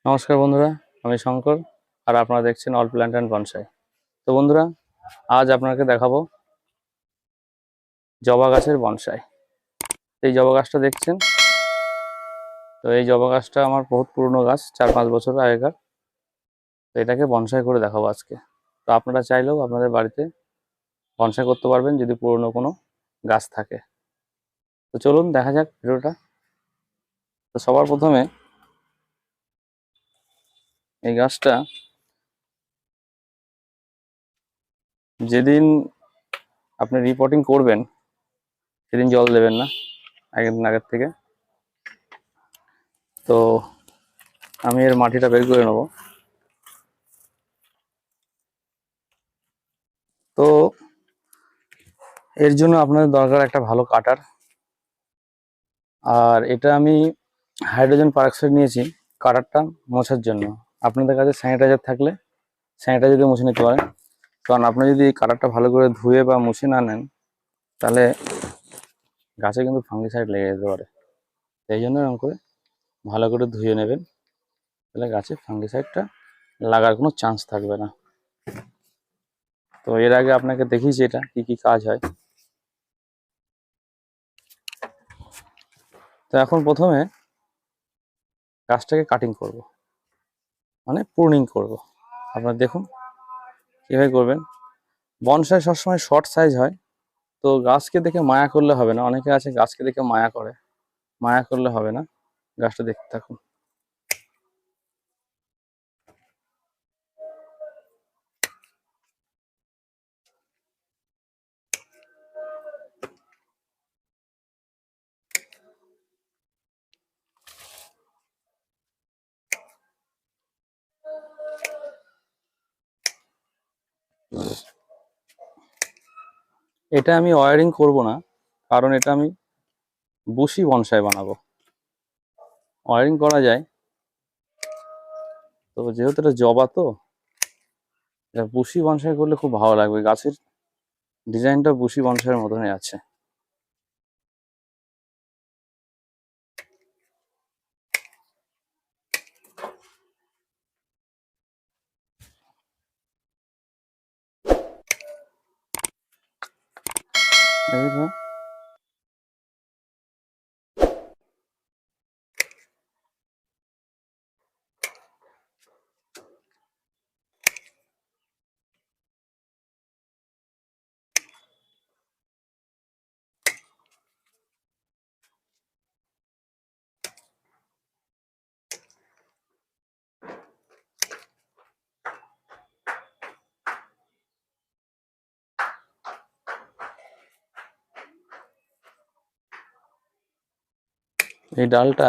নমস্কার বন্ধুরা, আমি শঙ্কর আর আপনারা দেখছেন অল প্ল্যান্ট অ্যান্ড বনসাই। তো বন্ধুরা, আজ আপনাকে দেখাবো জবা গাছের বনসাই। এই জবা গাছটা দেখছেন, তো এই জবা গাছটা আমার বহুত পুরনো গাছ, 4-5 বছর আগেকার। তো এটাকে বনসাই করে দেখাবো আজকে। তো আপনারা চাইলেও আপনাদের বাড়িতে বনসাই করতে পারবেন যদি পুরনো কোনো গাছ থাকে। তো চলুন দেখা যাক ভিডিওটা। তো সবার প্রথমে এই গাছটা যেদিন আপনি রিপোর্টিং করবেন সেদিন জল দেবেন না, আগের থেকে। তো আমি এর মাটিটা বের করে নেবো। তো এর জন্য আপনাদের দরকার একটা ভালো কাটার। আর এটা আমি হাইড্রোজেন পারঅক্সাইড নিয়েছি কাটারটা মোছার জন্য। আপনাদের কাছে স্যানিটাইজার থাকলে স্যানিটাইজার দিয়ে মুছে নিতে পারেন, কারণ আপনি যদি কাটারটা ভালো করে ধুয়ে বা মুছে না নেন তাহলে গাছে কিন্তু ফাঙ্গিসাইড লেগে যেতে পারে। সেই জন্য এরকম করে ভালো করে ধুয়ে নেবেন, তাহলে গাছে ফাঙ্গিসাইডটা লাগার কোনো চান্স থাকবে না। তো এর আগে আপনাকে দেখিয়েছি এটা কি কি কাজ হয়। তো এখন প্রথমে গাছটাকে কাটিং করব, মানে প্রুনিং করব। আপনারা দেখুন কীভাবে করবেন। বনসাই সবসময় শর্ট সাইজ হয়, তো গাছকে দেখে মায়া করলে হবে না। অনেকে আছে গাছকে দেখে মায়া করে, মায়া করলে হবে না, গাছটা দেখতে থাকুন। এটা আমি ওয়ারিং করব না, কারণ এটা আমি বুশি বনসাই বানাবো। ওয়ারিং করা যায়, তো যেহেতু এটা জবা, তো এটা বুশি বনসাই করলে খুব ভালো লাগবে। গাছের ডিজাইনটা বুশি বনসাইয়ের মতনই আছে। এই ডালটা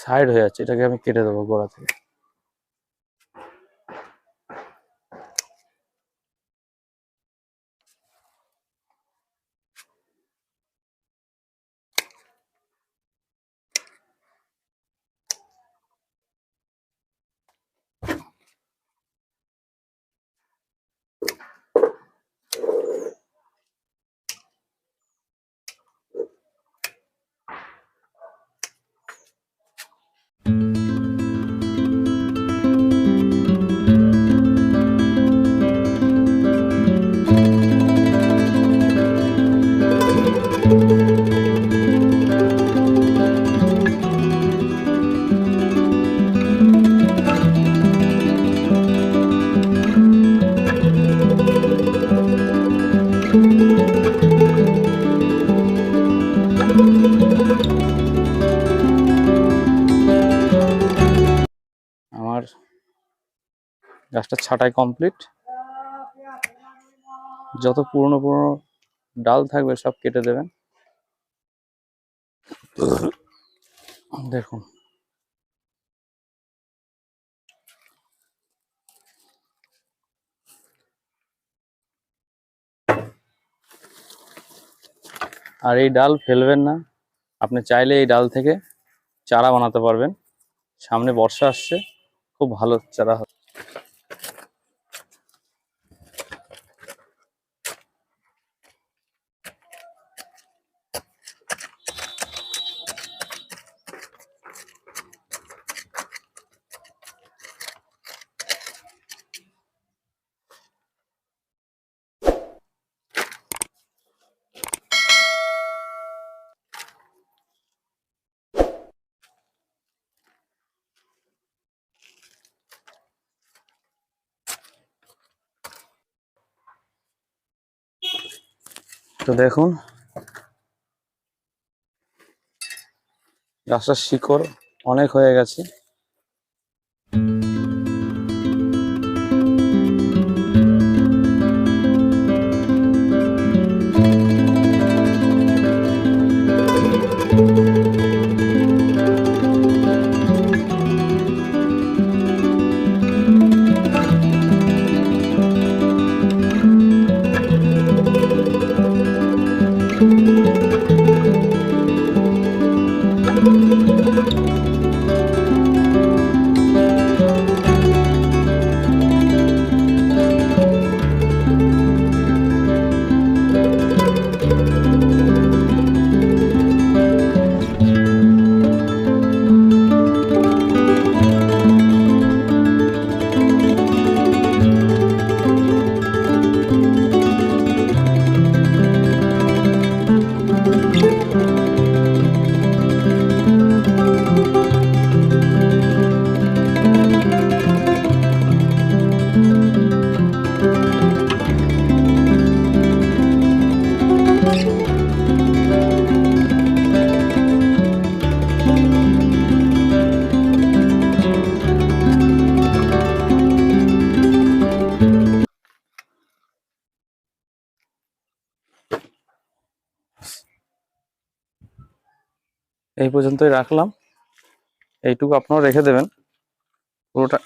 সাইড হয়ে যাচ্ছে, এটাকে আমি কেটে দেবো গোড়া থেকে। আমার গাছটা ছাঁটাই কমপ্লিট। যত পুরনো পুরনো ডাল থাকবে সব কেটে দেবেন। দেখুন, আর এই ডাল ফেলবেন না। আপনি চাইলে এই ডাল থেকে চারা বানাতে পারবেন। সামনে বর্ষা আসছে, খুব ভালো চারা হবে। তো দেখুন গাছটার শিকড় অনেক হয়ে গেছে। এই পর্যন্তই রাখলাম, এইটুকু আপনারা রেখে দেবেন, পুরোটা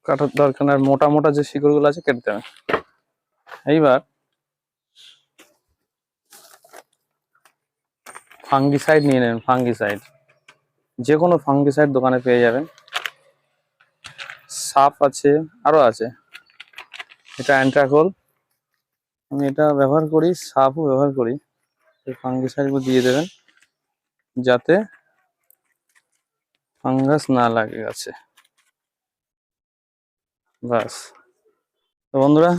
কাটার দরকার না। মোটা মোটা যে শিকড়গুলো আছে কেটে দেবেন। এইবার ফাঙ্গিসাইড নিয়ে নেবেন। ফাঙ্গিসাইড যে কোনো ফাঙ্গিসাইড দোকানে পেয়ে যাবেন। সাপ আছে, আরো আছে। এটা অ্যান্ট্রাকোল, আমি এটা ব্যবহার করি, সাপও ব্যবহার করি। এই ফাঙ্গিসাইডগুলো দিয়ে দেবেন যাতে ফাঙ্গাস না লাগে গাছে। বাস। তো বন্ধুরা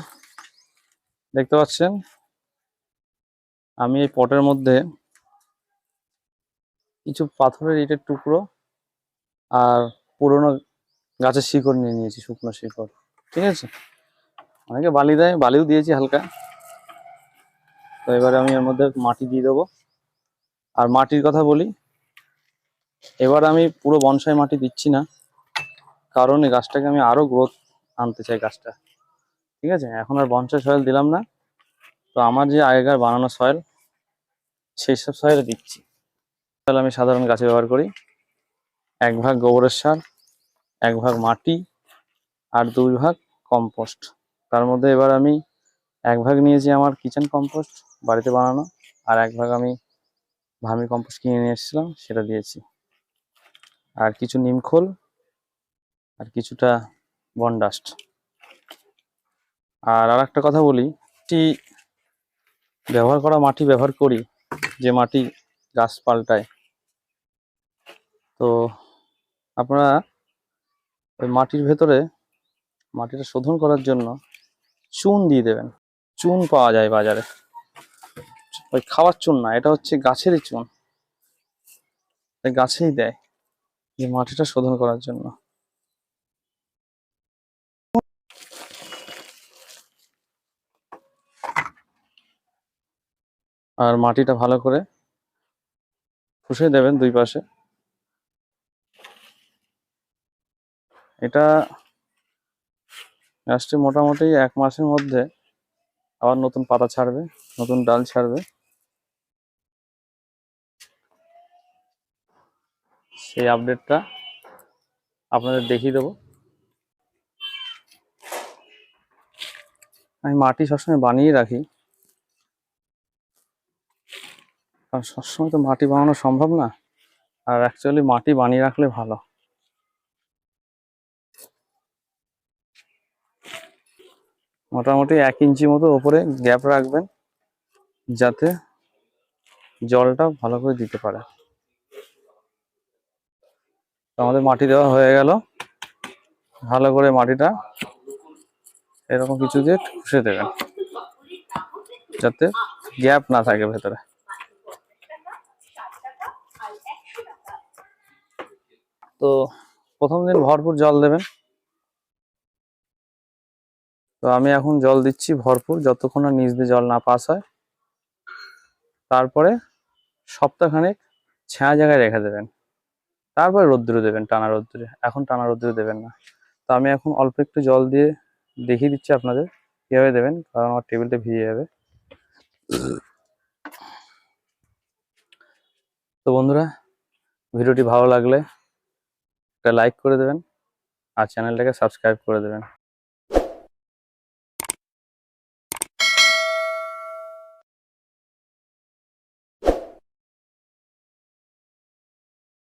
দেখতে পাচ্ছেন আমি এই পটের মধ্যে কিছু পাথরের ইটের টুকরো আর পুরোনো গাছের শিকড় নিয়ে নিয়েছি, শুকনো শিকড়। ঠিক আছে, অনেকে বালি দেয়, বালিও দিয়েছি হালকা। তো এবারে আমি এর মধ্যে মাটি দিয়ে দেবো। আর মাটির কথা বলি, এবার আমি পুরো বনসাই মাটি দিচ্ছি না, কারণ এই গাছটাকে আমি আরো গ্রোথ আনতে চাই গাছটা। ঠিক আছে, এখন আর বনসাই সয়েল দিলাম না। তো আমার যে আগেকার বানানো সয়েল, সেই সব সয়েল দিচ্ছি। তাহলে আমি সাধারণ গাছে ব্যবহার করি। 1 ভাগ গোবরের সার, 1 ভাগ মাটি, আর 2 ভাগ কম্পোস্ট। তার মধ্যে এবার আমি 1 ভাগ নিয়েছি আমার কিচেন কম্পোস্ট বাড়িতে বানানো, আর 1 ভাগ আমি ভার্মি কম্পোস্ট কিনে নিয়ে এসেছিলাম, সেটা দিয়েছি। আর কিছু নিমখোল আর কিছুটা বনডাস্ট। আর একটা কথা বলি, ব্যবহার করা মাটি ব্যবহার করি, যে মাটি গাছ পাল্টায়। তো আপনারা ওই মাটির ভেতরে মাটিটা শোধন করার জন্য চুন দিয়ে দেবেন। চুন পাওয়া যায় বাজারে, ওই খাওয়ার চুন না, এটা হচ্ছে গাছেরই চুন, গাছেই দেয় যে মাটিটা শোধন করার জন্য। আর মাটিটা ভালো করে ফুসে দেবেন 2 পাশে। এটা গাছটি মোটামুটি 1 মাসের মধ্যে আবার নতুন পাতা ছাড়বে, নতুন ডাল ছাড়বে। সেই আপডেটটা আপনাদের দেখিয়ে দেবো। আমি মাটি সবসময় বানিয়ে রাখি, কারণ সবসময় তো মাটি বানানো সম্ভব না। আর অ্যাকচুয়ালি মাটি বানিয়ে রাখলে ভালো। মোটামুটি 1 ইঞ্চি মতো ওপরে গ্যাপ রাখবেন, যাতে জলটা ভালো করে দিতে পারে। আমাদের মাটি দেওয়া হয়ে গেল। ভালো করে মাটিটা এরকম কিছু দিয়ে ঘষে দেবেন, যাতে গ্যাপ না থাকে ভেতরে। তো প্রথম দিন ভরপুর জল দেবেন। তো আমি এখন জল দিচ্ছি ভরপুর, যতক্ষণ না নিচ দিয়ে জল না পাস হয়। তারপরে সপ্তাহখানেক ছায়া জায়গায় রেখে দেবেন। তারপরে রোদ্দুরে দেবেন, টানা রোদ্দুরে। এখন টানা রোদ্দুরে দেবেন না। তো আমি এখন অল্প একটু জল দিয়ে দেখিয়ে দিচ্ছি আপনাদের কীভাবে দেবেন, কারণ আমার টেবিলটা ভিজে যাবে। তো বন্ধুরা, ভিডিওটি ভালো লাগলে একটা লাইক করে দেবেন আর চ্যানেলটাকে সাবস্ক্রাইব করে দেবেন।